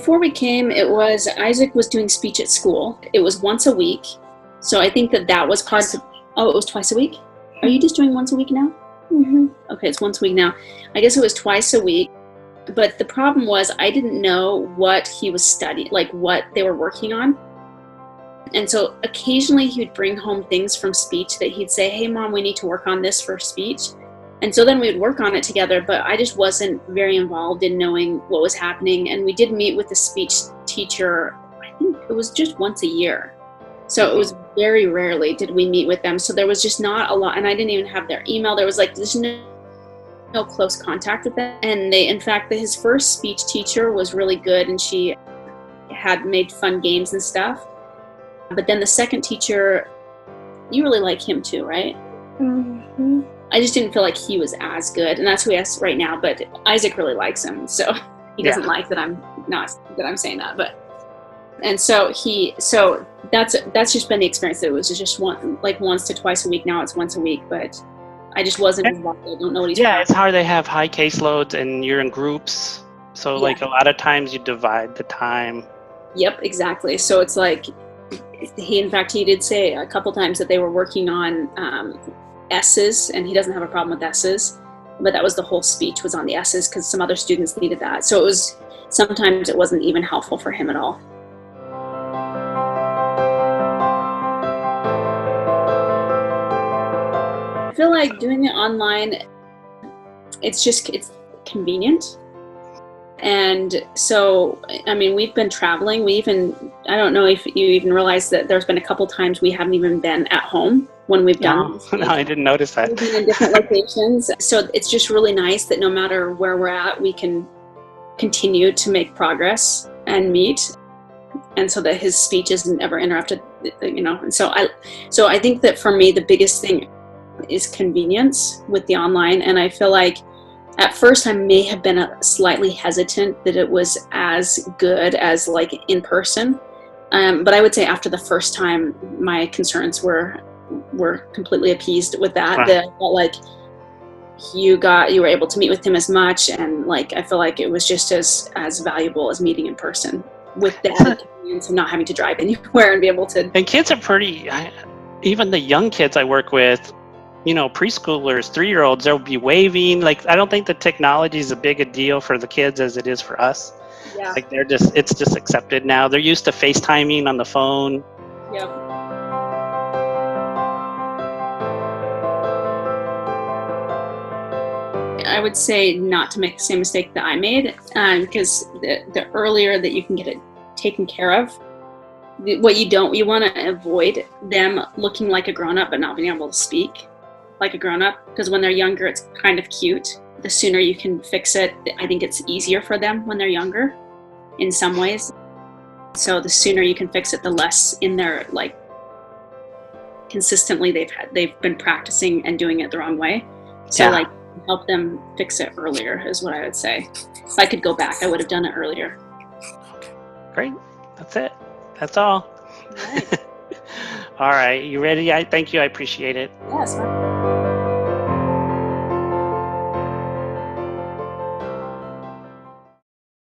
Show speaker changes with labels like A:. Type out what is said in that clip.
A: before we came, it was Isaac was doing speech at school. It was once a week. So I think that was part of, oh, it was twice a week? Are you just doing once a week now?
B: Mm-hmm.
A: Okay, it's once a week now. I guess it was twice a week. But the problem was I didn't know what he was studying, like what they were working on. And so occasionally he would bring home things from speech that he'd say, hey, Mom, we need to work on this for speech. And so then we would work on it together, but I just wasn't very involved in knowing what was happening. And we did meet with the speech teacher, I think it was just once a year. So it was very rarely did we meet with them. So there was just not a lot, and I didn't even have their email. There was like, there's no close contact with them. And in fact, his first speech teacher was really good, and she had made fun games and stuff. But then the second teacher, you really like him too, right?
B: Mm-hmm.
A: I just didn't feel like he was as good, and that's who he is right now. But Isaac really likes him, so he doesn't like that I'm saying that. But and so that's just been the experience. That it was just once to twice a week. Now it's once a week, but I just wasn't involved. I don't know what he's.
C: Yeah, it's hard. They have high caseloads, and you're in groups, so like a lot of times you divide the time.
A: Yep, exactly. So it's like he did say a couple times that they were working on S's, and he doesn't have a problem with S's, but that was the whole speech was on the S's because some other students needed that. So sometimes it wasn't even helpful for him at all. I feel like doing it online, it's convenient. And so, I mean, we've been traveling. I don't know if you even realize that there's been a couple times we haven't even been at home when we've done.
C: No, I didn't notice that.
A: We've been in different locations. So it's just really nice that no matter where we're at, we can continue to make progress and meet. And so that his speech isn't ever interrupted, And so I think that for me, the biggest thing is convenience with the online. And I feel like at first I may have been slightly hesitant that it was as good as like in person. But I would say after the first time, my concerns were completely appeased with that.
C: Right.
A: That I felt like you were able to meet with him as much, and like I feel like it was just as valuable as meeting in person with the convenience of not having to drive anywhere and be able to.
C: And kids are even the young kids I work with, preschoolers, 3-year-olds, they'll be waving. Like, I don't think the technology is as big a deal for the kids as it is for us.
A: Yeah.
C: Like it's just accepted now. They're used to FaceTiming on the phone.
A: Yep. I would say not to make the same mistake that I made, because the earlier that you can get it taken care of, you want to avoid them looking like a grown-up but not being able to speak like a grown-up, because when they're younger it's kind of cute. The sooner you can fix it, I think it's easier for them when they're younger in some ways. So the sooner you can fix it, the less in their like consistently they've been practicing and doing it the wrong way. So like help them fix it earlier is what I would say. If I could go back, I would have done it earlier.
C: Okay, great. That's it. That's all.
A: All right.
C: All right. You ready? Thank you. I appreciate it.
A: Yes.